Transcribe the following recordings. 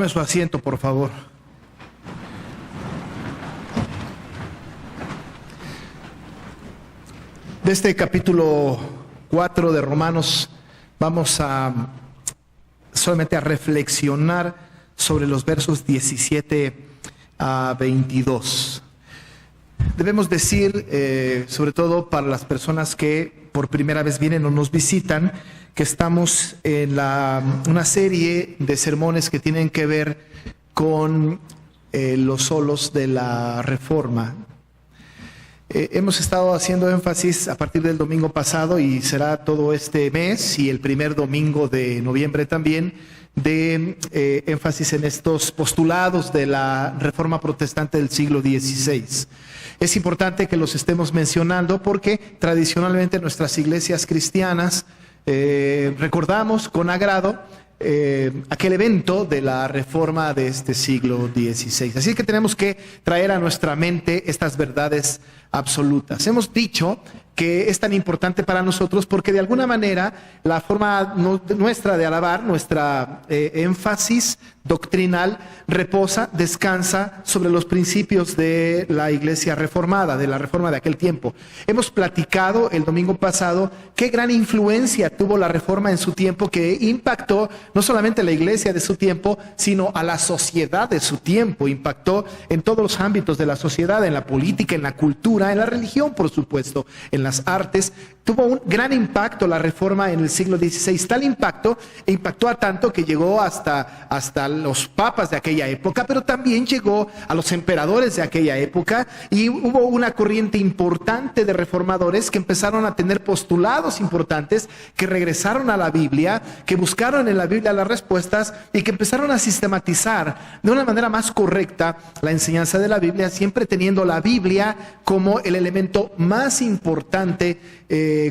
Tome su asiento, por favor. De este capítulo 4 de Romanos vamos solamente a reflexionar sobre los versos 17 a 22. Debemos decir, sobre todo para las personas que por primera vez vienen o nos visitan, que estamos en una serie de sermones que tienen que ver con los solos de la Reforma. Hemos estado haciendo énfasis a partir del domingo pasado y será todo este mes y el primer domingo de noviembre también, de énfasis en estos postulados de la Reforma Protestante del siglo XVI. Es importante que los estemos mencionando porque tradicionalmente nuestras iglesias cristianas recordamos con agrado aquel evento de la Reforma de este siglo XVI. Así que tenemos que traer a nuestra mente estas verdades absolutas. Hemos dicho que es tan importante para nosotros porque de alguna manera la forma nuestra de alabar, nuestra énfasis doctrinal reposa, descansa sobre los principios de la iglesia reformada, de la reforma de aquel tiempo. Hemos platicado el domingo pasado qué gran influencia tuvo la reforma en su tiempo, que impactó no solamente a la iglesia de su tiempo, sino a la sociedad de su tiempo. Impactó en todos los ámbitos de la sociedad, en la política, en la cultura, en la religión, por supuesto, en las artes. Tuvo un gran impacto la reforma en el siglo XVI, tal impacto a tanto que llegó hasta los papas de aquella época, pero también llegó a los emperadores de aquella época, y hubo una corriente importante de reformadores que empezaron a tener postulados importantes, que regresaron a la Biblia, que buscaron en la Biblia las respuestas y que empezaron a sistematizar de una manera más correcta la enseñanza de la Biblia, siempre teniendo la Biblia como el elemento más importante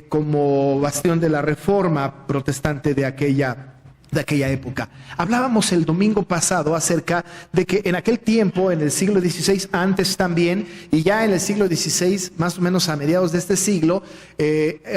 como bastión de la reforma protestante de aquella época. Hablábamos el domingo pasado acerca de que en aquel tiempo, en el siglo XVI, antes también, y ya en el siglo XVI, más o menos a mediados de este siglo,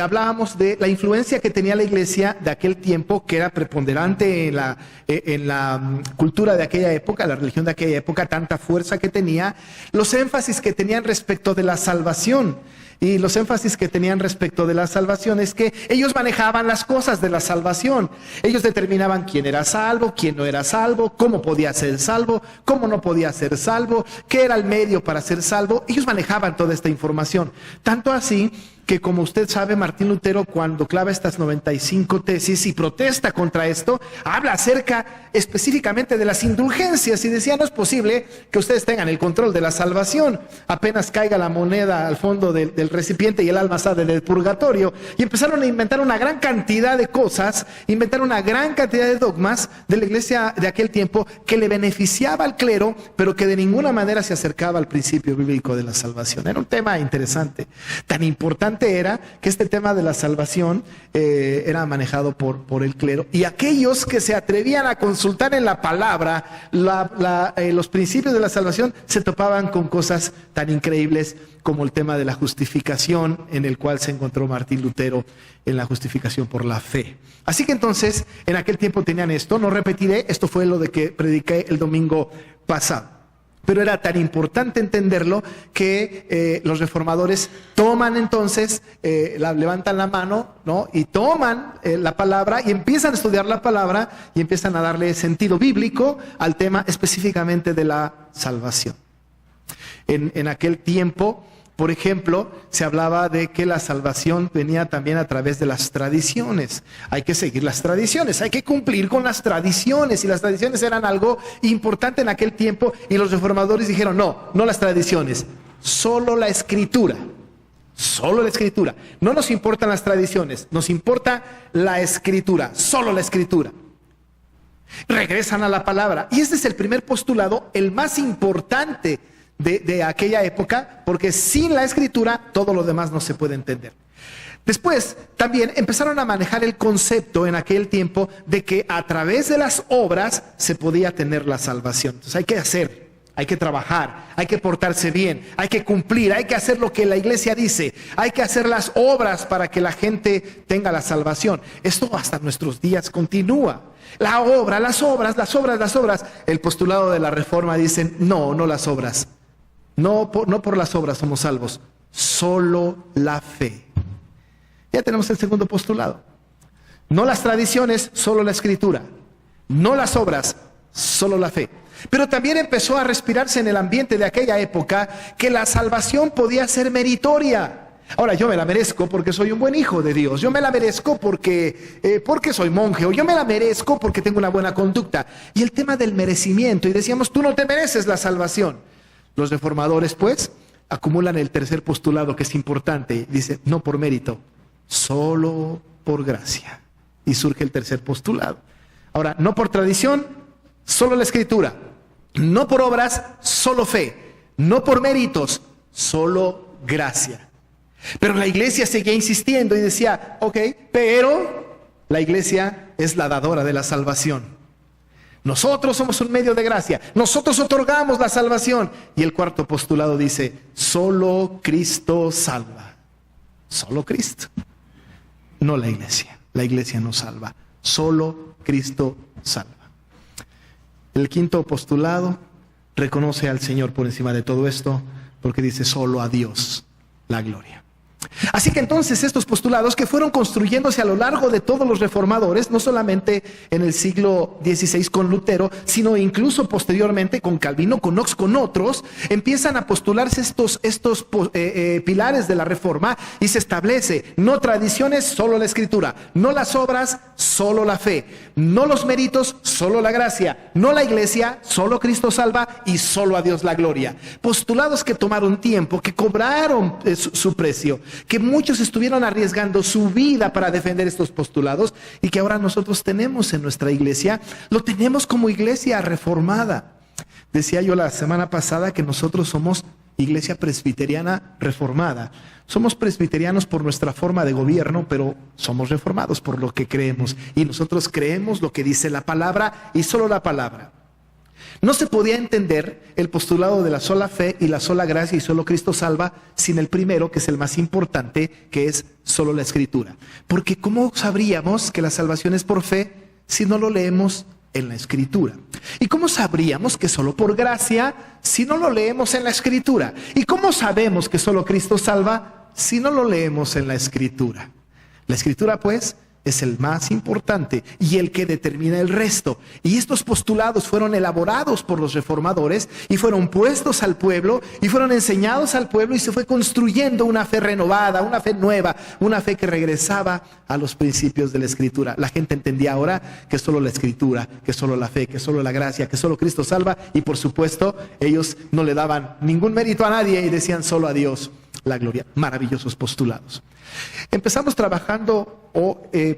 hablábamos de la influencia que tenía la iglesia de aquel tiempo, que era preponderante en la cultura de aquella época, la religión de aquella época, tanta fuerza que tenía, los énfasis que tenían respecto de la salvación. Y los énfasis que tenían respecto de la salvación es que ellos manejaban las cosas de la salvación. Ellos determinaban quién era salvo, quién no era salvo, cómo podía ser salvo, cómo no podía ser salvo, qué era el medio para ser salvo. Ellos manejaban toda esta información. Tanto así que, como usted sabe, Martín Lutero, cuando clava estas 95 tesis y protesta contra esto, habla acerca específicamente de las indulgencias y decía: no es posible que ustedes tengan el control de la salvación, apenas caiga la moneda al fondo del recipiente y el alma sale del purgatorio. Y empezaron a inventar una gran cantidad de cosas, inventaron una gran cantidad de dogmas de la iglesia de aquel tiempo que le beneficiaba al clero, pero que de ninguna manera se acercaba al principio bíblico de la salvación. Era un tema interesante, tan importante era que este tema de la salvación era manejado por el clero, y aquellos que se atrevían a consultar en la palabra los principios de la salvación se topaban con cosas tan increíbles como el tema de la justificación, en el cual se encontró Martín Lutero, en la justificación por la fe. Así que entonces en aquel tiempo tenían esto. No repetiré, esto fue lo de que prediqué el domingo pasado. Pero era tan importante entenderlo que los reformadores toman entonces, levantan la mano, ¿no? Y toman la palabra y empiezan a estudiar la palabra y empiezan a darle sentido bíblico al tema específicamente de la salvación. En aquel tiempo, por ejemplo, se hablaba de que la salvación venía también a través de las tradiciones. Hay que seguir las tradiciones, hay que cumplir con las tradiciones, y las tradiciones eran algo importante en aquel tiempo, y los reformadores dijeron: no las tradiciones, solo la escritura. Solo la escritura. No nos importan las tradiciones, nos importa la escritura, solo la escritura. Regresan a la palabra, y este es el primer postulado, el más importante de aquella época, porque sin la escritura todo lo demás no se puede entender. Después también empezaron a manejar el concepto en aquel tiempo de que a través de las obras se podía tener la salvación. Entonces hay Hay que trabajar, hay que portarse bien, hay que cumplir, hay que hacer lo que la iglesia dice, hay que hacer las obras para que la gente tenga la salvación. Esto hasta nuestros días continúa. La obra, las obras. El postulado de la Reforma dice, no las obras. No por las obras somos salvos, solo la fe. Ya tenemos el segundo postulado. No las tradiciones, solo la Escritura. No las obras, solo la fe. Pero también empezó a respirarse en el ambiente de aquella época que la salvación podía ser meritoria. Ahora, yo me la merezco porque soy un buen hijo de Dios. Yo me la merezco porque soy monje. O yo me la merezco porque tengo una buena conducta. Y el tema del merecimiento. Y decíamos, tú no te mereces la salvación. Los reformadores, pues, acumulan el tercer postulado que es importante. Dice, no por mérito, solo por gracia. Y surge el tercer postulado. Ahora, no por tradición, solo la Escritura. No por obras, solo fe. No por méritos, solo gracia. Pero la iglesia seguía insistiendo y decía, ok, pero la iglesia es la dadora de la salvación. Nosotros somos un medio de gracia. Nosotros otorgamos la salvación. Y el cuarto postulado dice, solo Cristo salva. Solo Cristo. No la iglesia. La iglesia no salva. Solo Cristo salva. El quinto postulado reconoce al Señor por encima de todo esto, porque dice solo a Dios la gloria. Así que entonces estos postulados que fueron construyéndose a lo largo de todos los reformadores, no solamente en el siglo XVI con Lutero, sino incluso posteriormente con Calvino, con Knox, con otros, empiezan a postularse estos pilares de la reforma y se establece no tradiciones, solo la Escritura, no las obras, solo la fe, no los méritos, solo la gracia, no la iglesia, solo Cristo salva y solo a Dios la gloria. Postulados que tomaron tiempo, que cobraron su precio, que muchos estuvieron arriesgando su vida para defender estos postulados y que ahora nosotros tenemos en nuestra iglesia, lo tenemos como iglesia reformada. Decía yo la semana pasada que nosotros somos iglesia presbiteriana reformada. Somos presbiterianos por nuestra forma de gobierno, pero somos reformados por lo que creemos. Y nosotros creemos lo que dice la palabra y solo la palabra. No se podía entender el postulado de la sola fe y la sola gracia y solo Cristo salva sin el primero, que es el más importante, que es solo la Escritura. Porque ¿cómo sabríamos que la salvación es por fe si no lo leemos en la Escritura? ¿Y cómo sabríamos que solo por gracia si no lo leemos en la Escritura? ¿Y cómo sabemos que solo Cristo salva si no lo leemos en la Escritura? La Escritura, pues, es el más importante y el que determina el resto. Y estos postulados fueron elaborados por los reformadores y fueron puestos al pueblo y fueron enseñados al pueblo y se fue construyendo una fe renovada, una fe nueva, una fe que regresaba a los principios de la Escritura. La gente entendía ahora que solo la Escritura, que solo la fe, que solo la gracia, que solo Cristo salva, y por supuesto ellos no le daban ningún mérito a nadie y decían solo a Dios la gloria. Maravillosos postulados. Empezamos trabajando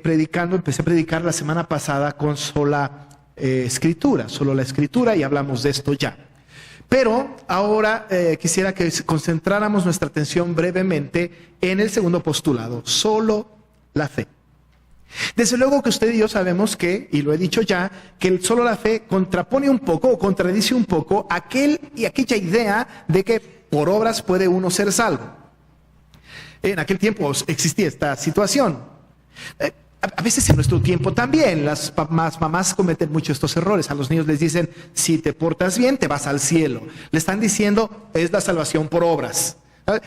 predicando, empecé a predicar la semana pasada con sola Escritura, solo la Escritura, y hablamos de esto ya. Pero ahora quisiera que concentráramos nuestra atención brevemente en el segundo postulado, solo la fe. Desde luego que usted y yo sabemos que, y lo he dicho ya, que el solo la fe contrapone un poco o contradice un poco aquella idea de que por obras puede uno ser salvo. En aquel tiempo existía esta situación. A veces en nuestro tiempo también las mamás cometen mucho estos errores. A los niños les dicen, si te portas bien, te vas al cielo. Le están diciendo, es la salvación por obras.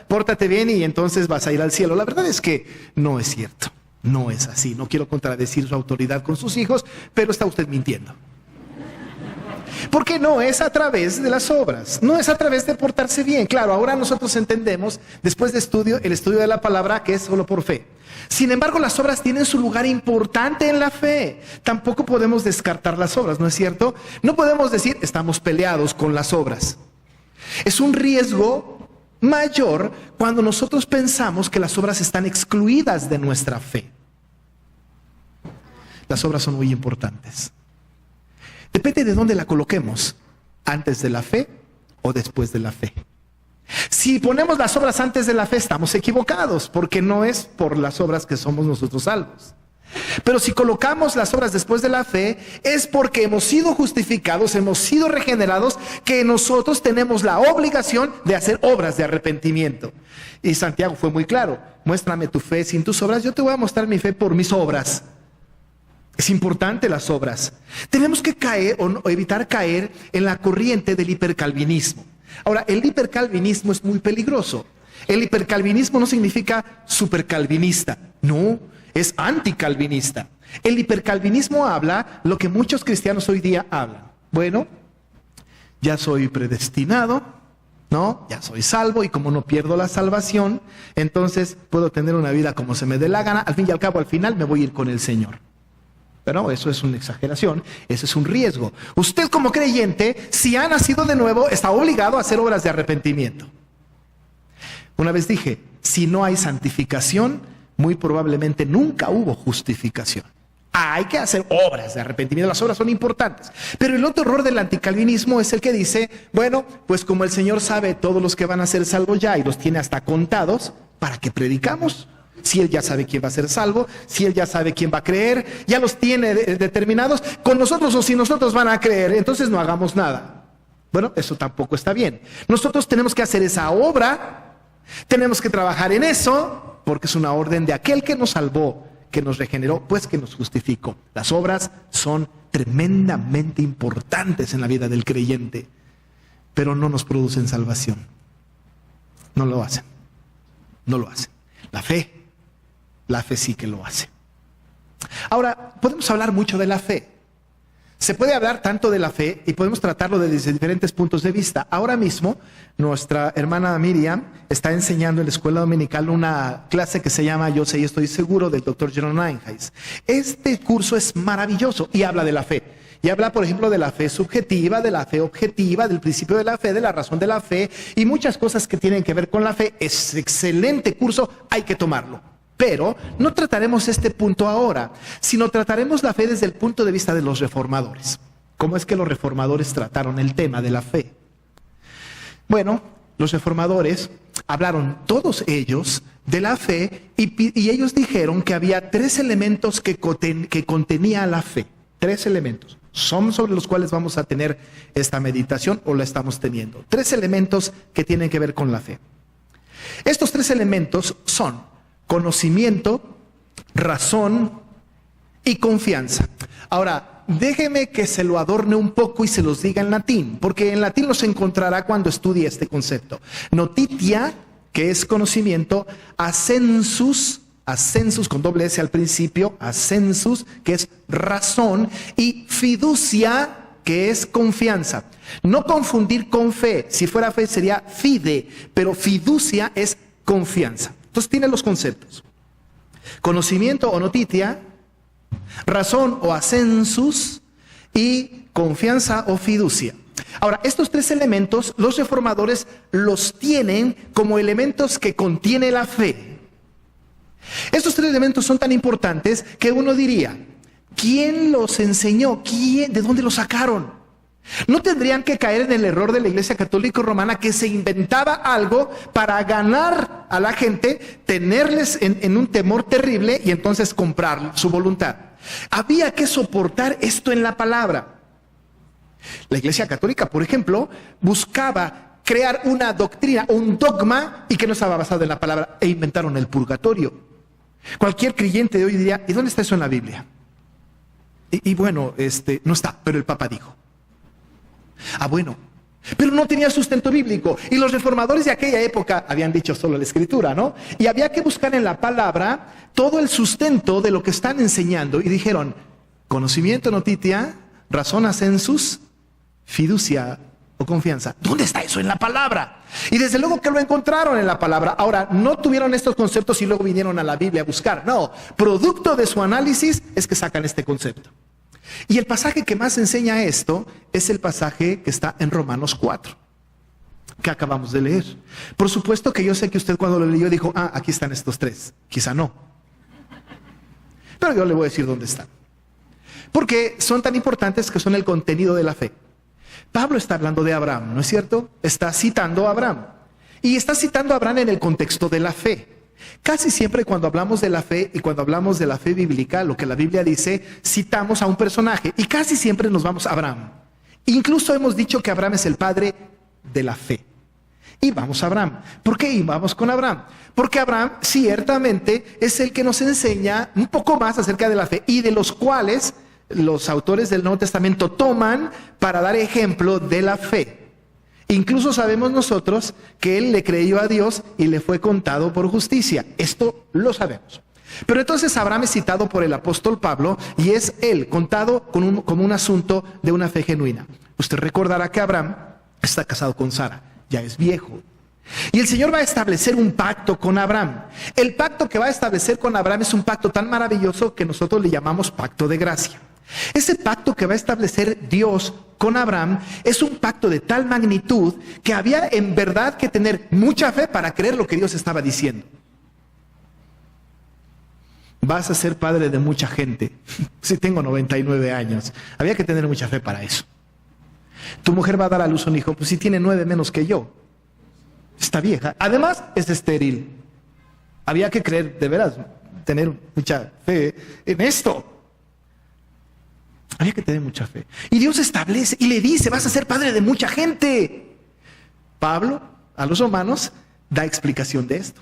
Pórtate bien y entonces vas a ir al cielo. La verdad es que no es cierto. No es así. No quiero contradecir su autoridad con sus hijos, pero está usted mintiendo. Porque no es a través de las obras, no es a través de portarse bien. Claro, ahora nosotros entendemos, después de el estudio de la palabra, que es solo por fe. Sin embargo, las obras tienen su lugar importante en la fe. Tampoco podemos descartar las obras, ¿no es cierto? No podemos decir, estamos peleados con las obras. Es un riesgo mayor cuando nosotros pensamos que las obras están excluidas de nuestra fe. Las obras son muy importantes. Depende de dónde la coloquemos, antes de la fe o después de la fe. Si ponemos las obras antes de la fe, estamos equivocados, porque no es por las obras que somos nosotros salvos. Pero si colocamos las obras después de la fe, es porque hemos sido justificados, hemos sido regenerados, que nosotros tenemos la obligación de hacer obras de arrepentimiento. Y Santiago fue muy claro: muéstrame tu fe sin tus obras, yo te voy a mostrar mi fe por mis obras. Es importante las obras. Tenemos que caer o evitar caer en la corriente del hipercalvinismo. Ahora, el hipercalvinismo es muy peligroso. El hipercalvinismo no significa supercalvinista, no, es anticalvinista. El hipercalvinismo habla lo que muchos cristianos hoy día hablan. Bueno, ya soy predestinado, ¿no? Ya soy salvo, y como no pierdo la salvación, entonces puedo tener una vida como se me dé la gana. Al fin y al cabo, al final me voy a ir con el Señor. Pero eso es una exageración, eso es un riesgo. Usted como creyente, si ha nacido de nuevo, está obligado a hacer obras de arrepentimiento. Una vez dije, si no hay santificación, muy probablemente nunca hubo justificación. Hay que hacer obras de arrepentimiento, las obras son importantes. Pero el otro error del anticalvinismo es el que dice, bueno, pues como el Señor sabe todos los que van a ser salvos ya y los tiene hasta contados, ¿para qué predicamos? Si Él ya sabe quién va a ser salvo, si Él ya sabe quién va a creer, ya los tiene determinados, con nosotros o sin nosotros van a creer, entonces no hagamos nada. Bueno, eso tampoco está bien. Nosotros tenemos que hacer esa obra. Tenemos que trabajar en eso, porque es una orden de aquel que nos salvó, que nos regeneró, pues que nos justificó. Las obras son tremendamente importantes en la vida del creyente, pero no nos producen salvación. No lo hacen. No lo hacen. La fe sí que lo hace. Ahora, podemos hablar mucho de la fe. Se puede hablar tanto de la fe y podemos tratarlo desde diferentes puntos de vista. Ahora mismo, nuestra hermana Miriam está enseñando en la escuela dominical una clase que se llama Yo sé y estoy seguro, del Dr. Jerome Nienhuis. Este curso es maravilloso y habla de la fe. Y habla, por ejemplo, de la fe subjetiva, de la fe objetiva, del principio de la fe, de la razón de la fe y muchas cosas que tienen que ver con la fe. Es excelente curso, hay que tomarlo. Pero no trataremos este punto ahora, sino trataremos la fe desde el punto de vista de los reformadores. ¿Cómo es que los reformadores trataron el tema de la fe? Bueno, los reformadores hablaron todos ellos de la fe y ellos dijeron que había 3 elementos que contenía la fe. 3 elementos. Son sobre los cuales vamos a tener esta meditación o la estamos teniendo. 3 elementos que tienen que ver con la fe. Estos 3 elementos son conocimiento, razón y confianza. Ahora, déjeme que se lo adorne un poco y se los diga en latín, porque en latín los encontrará cuando estudie este concepto. Notitia, que es conocimiento, ascensus con doble S al principio, ascensus, que es razón, y fiducia, que es confianza. No confundir con fe. Si fuera fe sería fide, pero fiducia es confianza. Entonces tiene los conceptos: conocimiento o notitia, razón o ascensus y confianza o fiducia. Ahora, estos 3 elementos los reformadores los tienen como elementos que contiene la fe. Estos 3 elementos son tan importantes que uno diría, ¿quién los enseñó? ¿De dónde los sacaron? No tendrían que caer en el error de la Iglesia Católica Romana, que se inventaba algo para ganar a la gente, tenerles en un temor terrible y entonces comprar su voluntad. Había que soportar esto en la palabra. La Iglesia Católica, por ejemplo, buscaba crear una doctrina, un dogma, y que no estaba basado en la palabra, e inventaron el purgatorio. Cualquier creyente de hoy diría, ¿y dónde está eso en la Biblia? Y bueno, no está, pero el Papa dijo. Ah, bueno, pero no tenía sustento bíblico. Y los reformadores de aquella época habían dicho solo la Escritura, ¿no? Y había que buscar en la palabra todo el sustento de lo que están enseñando. Y dijeron, conocimiento, notitia, razón, ascensus, fiducia o confianza. ¿Dónde está eso en la palabra? Y desde luego que lo encontraron en la palabra. Ahora, no tuvieron estos conceptos y luego vinieron a la Biblia a buscar. No, producto de su análisis es que sacan este concepto. Y el pasaje que más enseña esto es el pasaje que está en Romanos 4, que acabamos de leer. Por supuesto que yo sé que usted cuando lo leyó dijo, aquí están estos 3. Quizá no. Pero yo le voy a decir dónde están. Porque son tan importantes que son el contenido de la fe. Pablo está hablando de Abraham, ¿no es cierto? Está citando a Abraham. Y está citando a Abraham en el contexto de la fe. Casi siempre cuando hablamos de la fe y cuando hablamos de la fe bíblica, lo que la Biblia dice, citamos a un personaje y casi siempre nos vamos a Abraham. Incluso hemos dicho que Abraham es el padre de la fe. Y vamos a Abraham. ¿Por qué íbamos con Abraham? Porque Abraham ciertamente es el que nos enseña un poco más acerca de la fe y de los cuales los autores del Nuevo Testamento toman para dar ejemplo de la fe. Incluso sabemos nosotros que él le creyó a Dios y le fue contado por justicia. Esto lo sabemos. Pero entonces Abraham es citado por el apóstol Pablo y es él contado como un asunto de una fe genuina. Usted recordará que Abraham está casado con Sara, ya es viejo. Y el Señor va a establecer un pacto con Abraham. El pacto que va a establecer con Abraham es un pacto tan maravilloso que nosotros le llamamos pacto de gracia. Ese pacto que va a establecer Dios con Abraham es un pacto de tal magnitud que había en verdad que tener mucha fe para creer lo que Dios estaba diciendo. Vas a ser padre de mucha gente. Si tengo 99 años, había que tener mucha fe para eso. Tu mujer va a dar a luz un hijo, pues si tiene 9 menos que yo, está vieja. Además es estéril. Había que creer, de veras, tener mucha fe en esto. Había que tener mucha fe. Y Dios establece y le dice, vas a ser padre de mucha gente. Pablo, a los romanos, da explicación de esto.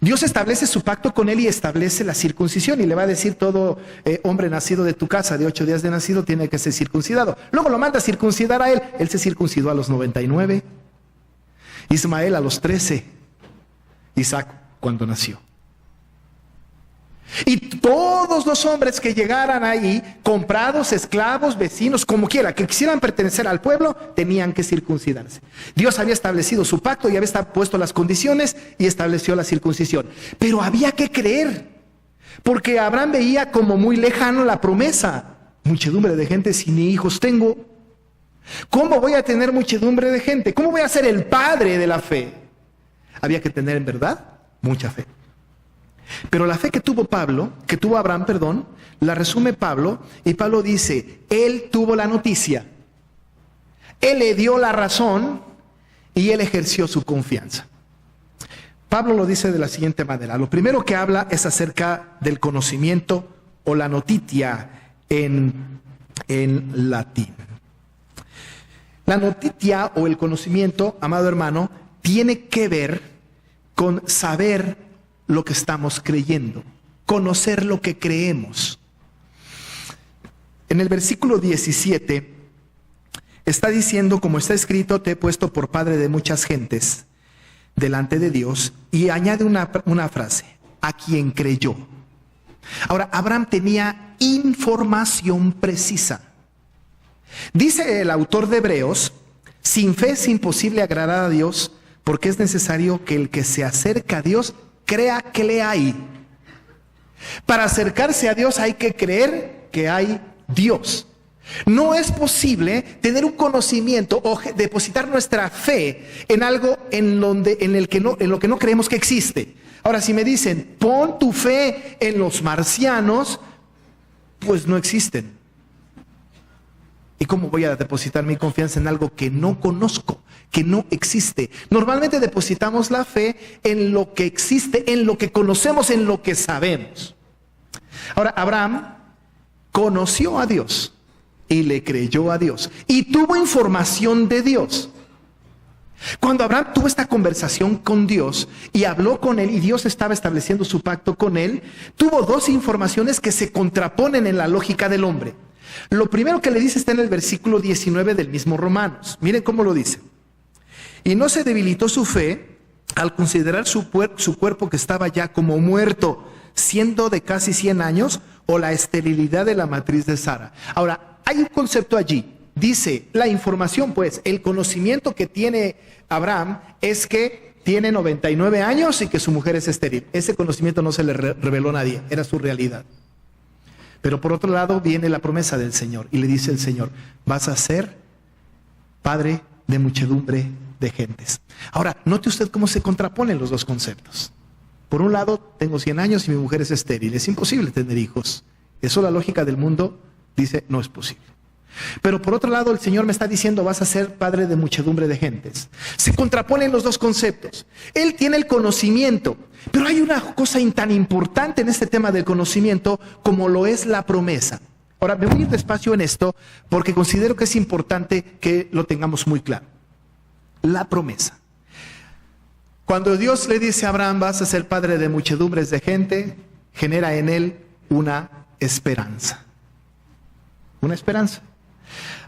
Dios establece su pacto con él y establece la circuncisión. Y le va a decir, todo hombre nacido de tu casa, de 8 días de nacido, tiene que ser circuncidado. Luego lo manda a circuncidar a él. Él se circuncidó a los 99. Ismael a los 13. Isaac cuando nació. Y todos los hombres que llegaran ahí, comprados, esclavos, vecinos, como quiera, que quisieran pertenecer al pueblo, tenían que circuncidarse. Dios había establecido su pacto y había puesto las condiciones y estableció la circuncisión. Pero había que creer, porque Abraham veía como muy lejano la promesa. Muchedumbre de gente, si ni hijos tengo, ¿cómo voy a tener muchedumbre de gente? ¿Cómo voy a ser el padre de la fe? Había que tener en verdad mucha fe. Pero la fe que tuvo Abraham, la resume Pablo, y Pablo dice, él tuvo la noticia, él le dio la razón y él ejerció su confianza. Pablo lo dice de la siguiente manera. Lo primero que habla es acerca del conocimiento o la notitia en latín. La notitia o el conocimiento, amado hermano, tiene que ver con saber lo que estamos creyendo, conocer lo que creemos. En el versículo 17 está diciendo, como está escrito, te he puesto por padre de muchas gentes delante de Dios, y añade una frase, a quien creyó. Ahora, Abraham tenía información precisa. Dice el autor de Hebreos, sin fe es imposible agradar a Dios, porque es necesario que el que se acerca a Dios crea que le hay. Para acercarse a Dios hay que creer que hay Dios. No es posible tener un conocimiento o depositar nuestra fe en algo en lo que no creemos que existe. Ahora, si me dicen, pon tu fe en los marcianos, pues no existen. ¿Y cómo voy a depositar mi confianza en algo que no conozco, que no existe? Normalmente depositamos la fe en lo que existe, en lo que conocemos, en lo que sabemos. Ahora, Abraham conoció a Dios y le creyó a Dios y tuvo información de Dios. Cuando Abraham tuvo esta conversación con Dios y habló con él y Dios estaba estableciendo su pacto con él, tuvo dos informaciones que se contraponen en la lógica del hombre. Lo primero que le dice está en el versículo 19 del mismo Romanos. Miren cómo lo dice. Y no se debilitó su fe al considerar su cuerpo que estaba ya como muerto, siendo de casi 100 años, o la esterilidad de la matriz de Sara. Ahora, hay un concepto allí. Dice, la información, pues, el conocimiento que tiene Abraham es que tiene 99 años y que su mujer es estéril. Ese conocimiento no se le reveló a nadie, era su realidad. Pero por otro lado viene la promesa del Señor y le dice el Señor, vas a ser padre de muchedumbre de gentes. Ahora, note usted cómo se contraponen los dos conceptos. Por un lado, tengo 100 años y mi mujer es estéril. Es imposible tener hijos. Eso la lógica del mundo dice, no es posible. Pero por otro lado, el Señor me está diciendo, vas a ser padre de muchedumbre de gentes. Se contraponen los dos conceptos. Él tiene el conocimiento, pero hay una cosa tan importante en este tema del conocimiento como lo es la promesa. Ahora, me voy a ir despacio en esto porque considero que es importante que lo tengamos muy claro. La promesa. Cuando Dios le dice a Abraham, vas a ser padre de muchedumbres de gente, genera en él una esperanza. Una esperanza.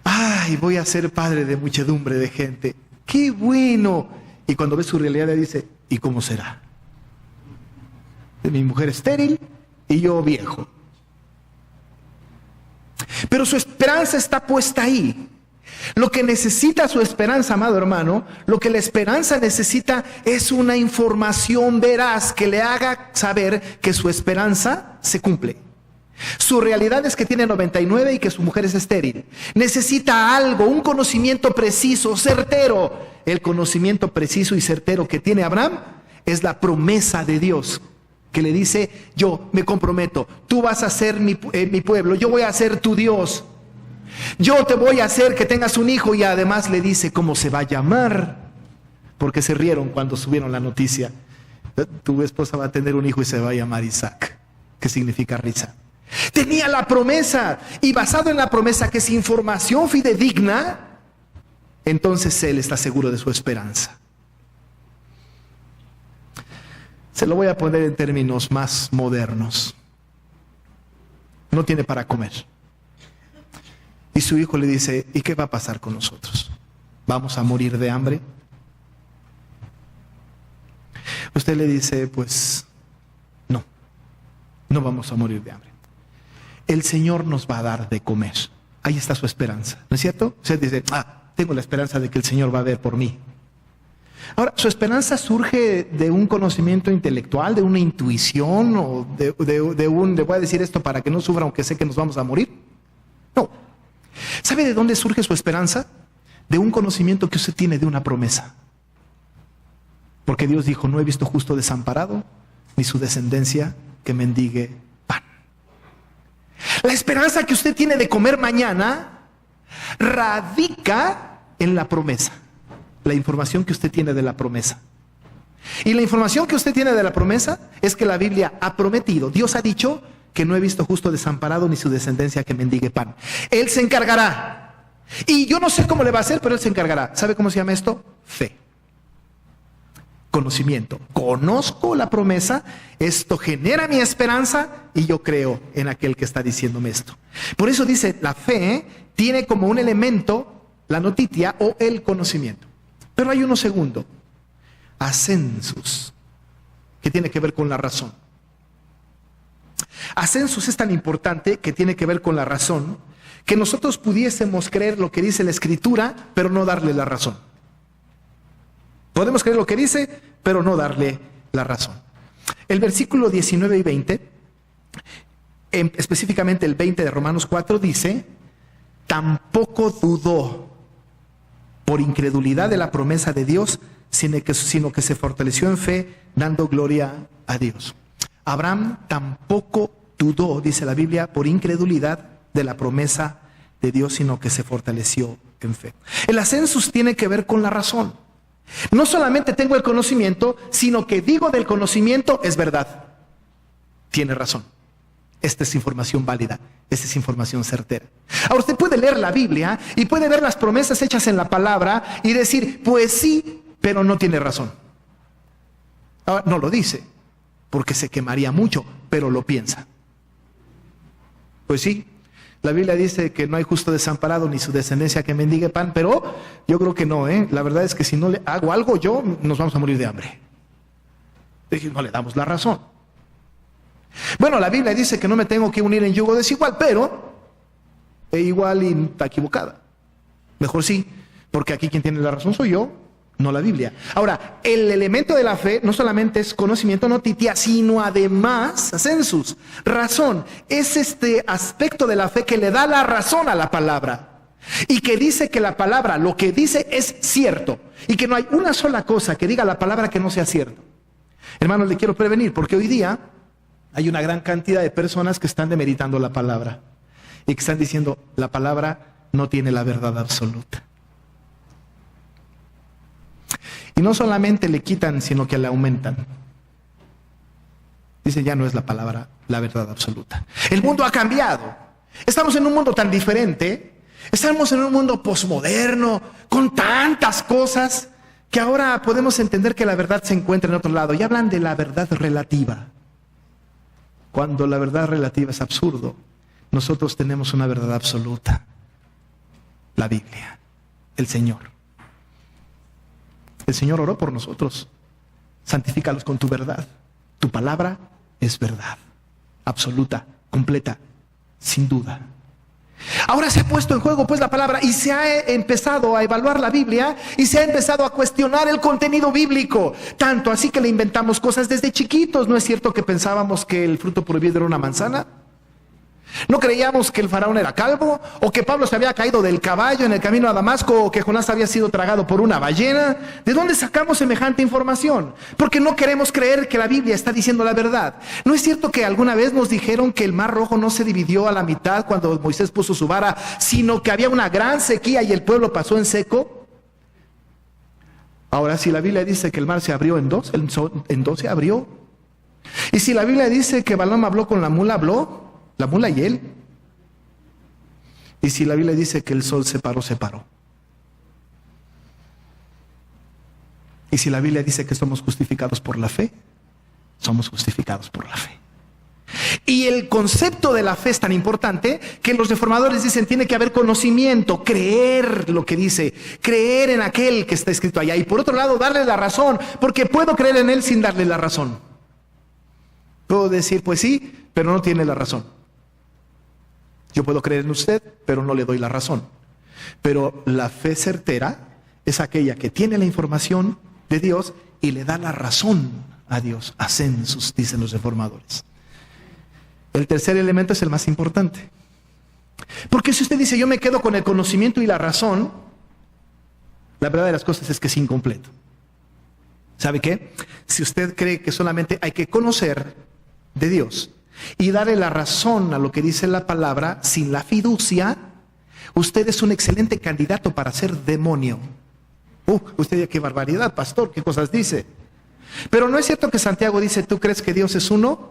Ay, voy a ser padre de muchedumbre de gente. ¡Qué bueno! Y cuando ve su realidad le dice, ¿y cómo será? Mi mujer estéril y yo viejo. Pero su esperanza está puesta ahí. Lo que necesita su esperanza, amado hermano, lo que la esperanza necesita es una información veraz que le haga saber que su esperanza se cumple. Su realidad es que tiene 99 y que su mujer es estéril. Necesita algo, un conocimiento preciso, certero. El conocimiento preciso y certero que tiene Abraham es la promesa de Dios, que le dice, yo me comprometo, tú vas a ser mi pueblo, yo voy a ser tu Dios. Yo te voy a hacer que tengas un hijo, y además le dice cómo se va a llamar, porque se rieron cuando subieron la noticia. Tu esposa va a tener un hijo y se va a llamar Isaac, que significa risa. Tenía la promesa, y basado en la promesa, que es información fidedigna, entonces él está seguro de su esperanza. Se lo voy a poner en términos más modernos. No tiene para comer. Y su hijo le dice, ¿y qué va a pasar con nosotros? ¿Vamos a morir de hambre? Usted le dice, pues, no vamos a morir de hambre. El Señor nos va a dar de comer. Ahí está su esperanza, ¿no es cierto? Usted dice, tengo la esperanza de que el Señor va a ver por mí. Ahora, ¿su esperanza surge de un conocimiento intelectual, de una intuición, o le voy a decir esto para que no sufra aunque sé que nos vamos a morir? No. ¿Sabe de dónde surge su esperanza? De un conocimiento que usted tiene de una promesa. Porque Dios dijo, no he visto justo desamparado, ni su descendencia que mendigue pan. La esperanza que usted tiene de comer mañana radica en la promesa. La información que usted tiene de la promesa. Y la información que usted tiene de la promesa es que la Biblia ha prometido, Dios ha dicho que no he visto justo desamparado ni su descendencia que mendigue pan. Él se encargará. Y yo no sé cómo le va a hacer, pero Él se encargará. ¿Sabe cómo se llama esto? Fe. Conocimiento. Conozco la promesa, esto genera mi esperanza y yo creo en aquel que está diciéndome esto. Por eso dice, la fe tiene como un elemento la noticia o el conocimiento. Pero hay uno segundo, ascensus, que tiene que ver con la razón. Ascensus es tan importante que tiene que ver con la razón, que nosotros pudiésemos creer lo que dice la Escritura, pero no darle la razón. Podemos creer lo que dice, pero no darle la razón. El versículo 19 y 20, específicamente el 20 de Romanos 4, dice, tampoco dudó por incredulidad de la promesa de Dios, sino que se fortaleció en fe, dando gloria a Dios. Abraham tampoco dudó, dice la Biblia, por incredulidad de la promesa de Dios, sino que se fortaleció en fe. El ascensus tiene que ver con la razón. No solamente tengo el conocimiento, sino que digo del conocimiento es verdad. Tiene razón. Esta es información válida, esta es información certera. Ahora usted puede leer la Biblia y puede ver las promesas hechas en la palabra y decir, pues sí, pero no tiene razón. Ahora, no lo dice, porque se quemaría mucho, pero lo piensa. Pues sí, la Biblia dice que no hay justo desamparado ni su descendencia que mendigue pan, pero yo creo que no, La verdad es que si no le hago algo yo, nos vamos a morir de hambre. No le damos la razón. Bueno, la Biblia dice que no me tengo que unir en yugo desigual, pero igual y está equivocada. Mejor sí, porque aquí quien tiene la razón soy yo, no la Biblia. Ahora, el elemento de la fe no solamente es conocimiento, noticia, sino además, ascensus, razón. Es este aspecto de la fe que le da la razón a la palabra. Y que dice que la palabra, lo que dice es cierto. Y que no hay una sola cosa que diga la palabra que no sea cierto. Hermanos, le quiero prevenir, porque hoy día hay una gran cantidad de personas que están demeritando la palabra. Y que están diciendo, la palabra no tiene la verdad absoluta. Y no solamente le quitan, sino que le aumentan. Dice, ya no es la palabra, la verdad absoluta. El mundo ha cambiado. Estamos en un mundo tan diferente. Estamos en un mundo posmoderno, con tantas cosas, que ahora podemos entender que la verdad se encuentra en otro lado. Y hablan de la verdad relativa. Cuando la verdad relativa es absurdo, nosotros tenemos una verdad absoluta. La Biblia, el Señor. El Señor oró por nosotros. Santifícalos con tu verdad. Tu palabra es verdad. Absoluta, completa, sin duda. Ahora se ha puesto en juego pues la palabra y se ha empezado a evaluar la Biblia y se ha empezado a cuestionar el contenido bíblico. Tanto así que le inventamos cosas desde chiquitos. ¿No es cierto que pensábamos que el fruto prohibido era una manzana? ¿No creíamos que el faraón era calvo? ¿O que Pablo se había caído del caballo en el camino a Damasco? ¿O que Jonás había sido tragado por una ballena? ¿De dónde sacamos semejante información? Porque no queremos creer que la Biblia está diciendo la verdad. ¿No es cierto que alguna vez nos dijeron que el Mar Rojo no se dividió a la mitad cuando Moisés puso su vara, sino que había una gran sequía y el pueblo pasó en seco? Ahora, si la Biblia dice que el mar se abrió en dos se abrió. Y si la Biblia dice que Balaam habló con la mula, habló. La mula y él. Y si la Biblia dice que el sol se paró, se paró. Y si la Biblia dice que somos justificados por la fe, somos justificados por la fe. Y el concepto de la fe es tan importante que los reformadores dicen tiene que haber conocimiento, creer lo que dice, creer en aquel que está escrito allá. Y por otro lado, darle la razón, porque puedo creer en él sin darle la razón. Puedo decir, pues sí, pero no tiene la razón. Yo puedo creer en usted, pero no le doy la razón. Pero la fe certera es aquella que tiene la información de Dios y le da la razón a Dios. Ascensus, dicen los reformadores. El tercer elemento es el más importante. Porque si usted dice, yo me quedo con el conocimiento y la razón, la verdad de las cosas es que es incompleto. ¿Sabe qué? Si usted cree que solamente hay que conocer de Dios y darle la razón a lo que dice la palabra sin la fiducia, usted es un excelente candidato para ser demonio. Usted dice, qué barbaridad, pastor, qué cosas dice. Pero no es cierto que Santiago dice, ¿tú crees que Dios es uno?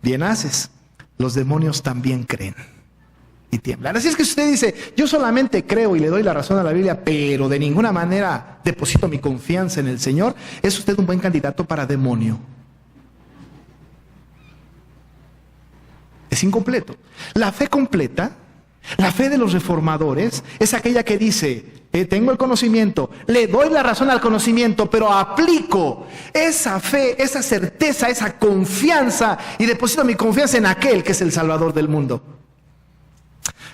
Bien haces. Los demonios también creen y tiemblan. Así es que si usted dice, yo solamente creo y le doy la razón a la Biblia, pero de ninguna manera deposito mi confianza en el Señor, es usted un buen candidato para demonio. Es incompleto. La fe completa, la fe de los reformadores, es aquella que dice, tengo el conocimiento, le doy la razón al conocimiento, pero aplico esa fe, esa certeza, esa confianza y deposito mi confianza en aquel que es el Salvador del mundo.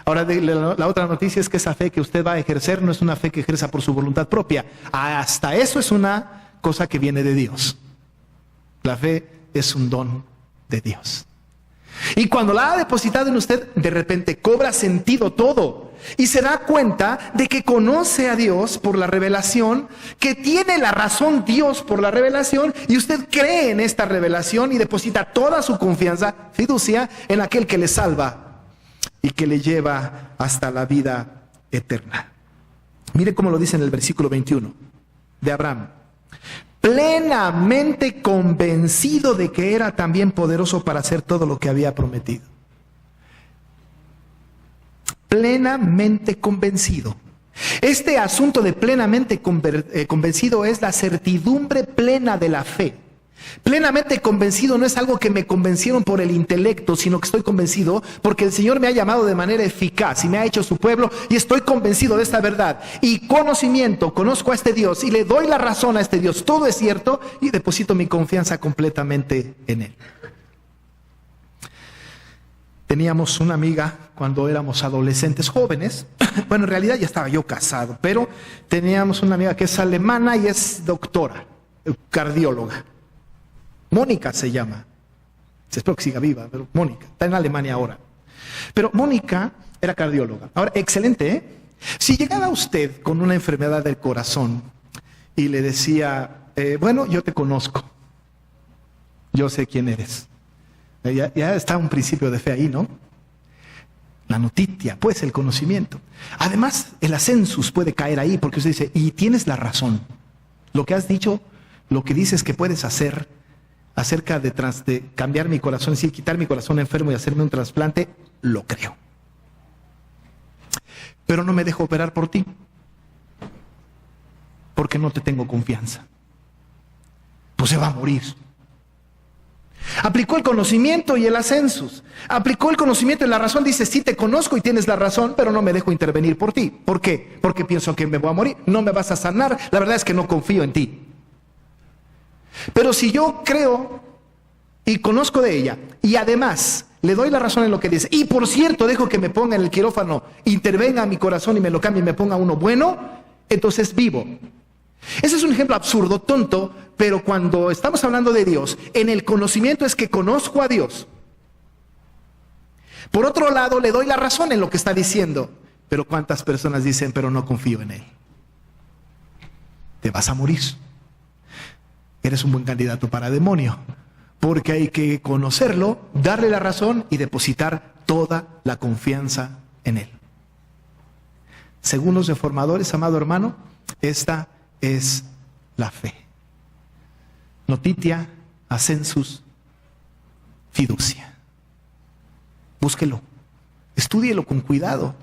Ahora, la otra noticia es que esa fe que usted va a ejercer no es una fe que ejerza por su voluntad propia. Hasta eso es una cosa que viene de Dios. La fe es un don de Dios. Y cuando la ha depositado en usted, de repente cobra sentido todo. Y se da cuenta de que conoce a Dios por la revelación, que tiene la razón Dios por la revelación, y usted cree en esta revelación y deposita toda su confianza, fiducia, en aquel que le salva y que le lleva hasta la vida eterna. Mire cómo lo dice en el versículo 21 de Abraham. Plenamente convencido de que era también poderoso para hacer todo lo que había prometido. Plenamente convencido. Este asunto de plenamente convencido es la certidumbre plena de la fe. Plenamente convencido no es algo que me convencieron por el intelecto, sino que estoy convencido porque el Señor me ha llamado de manera eficaz y me ha hecho su pueblo y estoy convencido de esta verdad. Y conocimiento, conozco a este Dios y le doy la razón a este Dios. Todo es cierto y deposito mi confianza completamente en Él. Teníamos una amiga cuando éramos adolescentes jóvenes. Bueno, en realidad ya estaba yo casado, pero teníamos una amiga que es alemana y es doctora, cardióloga. Mónica se llama. Espero que siga viva, pero Mónica está en Alemania ahora. Pero Mónica era cardióloga. Ahora, excelente, ¿eh? Si llegaba usted con una enfermedad del corazón y le decía, bueno, yo te conozco, yo sé quién eres. Ya está un principio de fe ahí, ¿no? La notitia, pues el conocimiento. Además, el ascensus puede caer ahí porque usted dice, y tienes la razón. Lo que has dicho, lo que dices que puedes hacer acerca de cambiar mi corazón, es decir, quitar mi corazón enfermo y hacerme un trasplante, lo creo. Pero no me dejo operar por ti, porque no te tengo confianza. Pues se va a morir. Aplicó el conocimiento y el ascensus. Aplicó el conocimiento y la razón. Dice, sí te conozco y tienes la razón, pero no me dejo intervenir por ti. ¿Por qué? Porque pienso que me voy a morir. No me vas a sanar. La verdad es que no confío en ti. Pero si yo creo y conozco de ella, y además le doy la razón en lo que dice, y por cierto dejo que me ponga en el quirófano, intervenga a mi corazón y me lo cambie y me ponga uno bueno, entonces vivo. Ese es un ejemplo absurdo, tonto, pero cuando estamos hablando de Dios, en el conocimiento es que conozco a Dios. Por otro lado, le doy la razón en lo que está diciendo, pero ¿cuántas personas dicen, pero no confío en Él? Te vas a morir. Eres un buen candidato para demonio, porque hay que conocerlo, darle la razón y depositar toda la confianza en Él. Según los reformadores, amado hermano, esta es la fe. Notitia, ascensus, fiducia. Búsquelo, estúdielo con cuidado,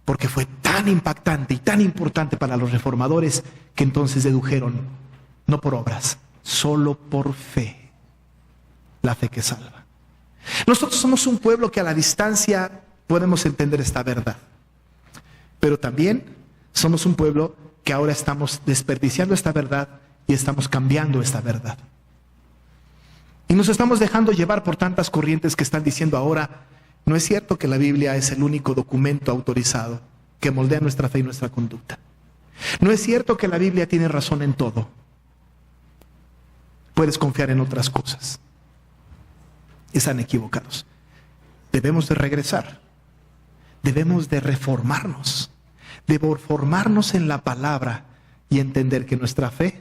porque fue tan impactante y tan importante para los reformadores que entonces dedujeron, no por obras, solo por fe, la fe que salva. Nosotros somos un pueblo que a la distancia podemos entender esta verdad, pero también somos un pueblo que ahora estamos desperdiciando esta verdad y estamos cambiando esta verdad. Y nos estamos dejando llevar por tantas corrientes que están diciendo ahora, no es cierto que la Biblia es el único documento autorizado que moldea nuestra fe y nuestra conducta. No es cierto que la Biblia tiene razón en todo. Puedes confiar en otras cosas. Están equivocados. Debemos de regresar. Debemos de reformarnos. De formarnos en la palabra y entender que en nuestra fe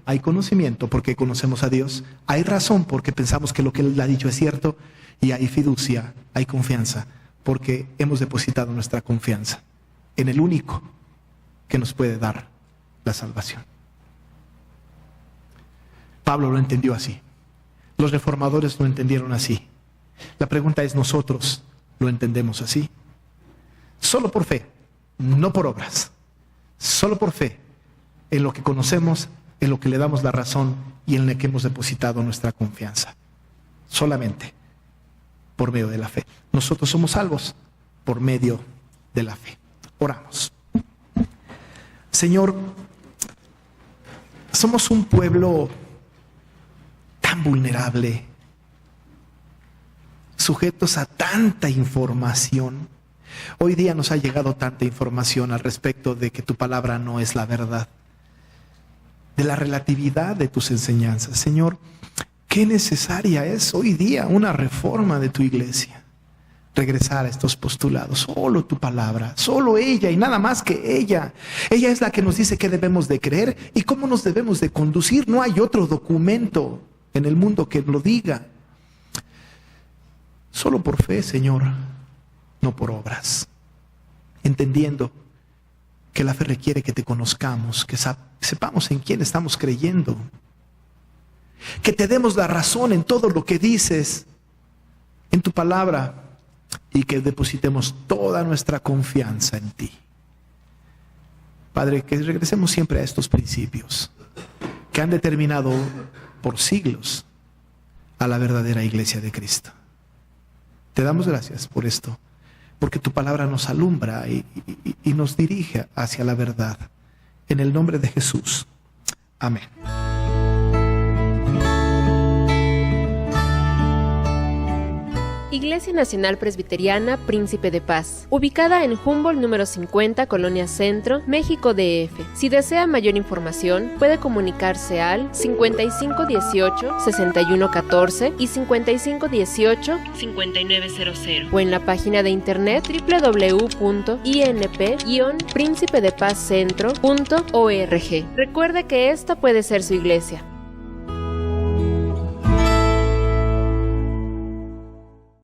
hay conocimiento porque conocemos a Dios, hay razón porque pensamos que lo que Él ha dicho es cierto, y hay fiducia, hay confianza porque hemos depositado nuestra confianza en el único que nos puede dar la salvación. Pablo lo entendió así, los reformadores lo entendieron así. La pregunta es, ¿nosotros lo entendemos así? Solo por fe, no por obras. Solo por fe, en lo que conocemos, en lo que le damos la razón y en lo que hemos depositado nuestra confianza. Solamente por medio de la fe. Nosotros somos salvos por medio de la fe. Oramos. Señor, somos un pueblo tan vulnerable, sujetos a tanta información. Hoy día nos ha llegado tanta información al respecto de que tu palabra no es la verdad, de la relatividad de tus enseñanzas. Señor, qué necesaria es hoy día una reforma de tu iglesia. Regresar a estos postulados, solo tu palabra, solo ella y nada más que ella. Ella es la que nos dice qué debemos de creer y cómo nos debemos de conducir. No hay otro documento en el mundo que lo diga. Solo por fe, Señor, no por obras. Entendiendo que la fe requiere que te conozcamos, que sepamos en quién estamos creyendo, que te demos la razón en todo lo que dices en tu palabra y que depositemos toda nuestra confianza en ti. Padre, que regresemos siempre a estos principios que han determinado por siglos a la verdadera iglesia de Cristo. Te damos gracias por esto, porque tu palabra nos alumbra y nos dirige hacia la verdad. En el nombre de Jesús. Amén. Iglesia Nacional Presbiteriana Príncipe de Paz, ubicada en Humboldt número 50, Colonia Centro, México DF. Si desea mayor información, puede comunicarse al 5518-6114 y 5518-5900 o en la página de internet www.inp-príncipedepazcentro.org. Recuerde que esta puede ser su iglesia.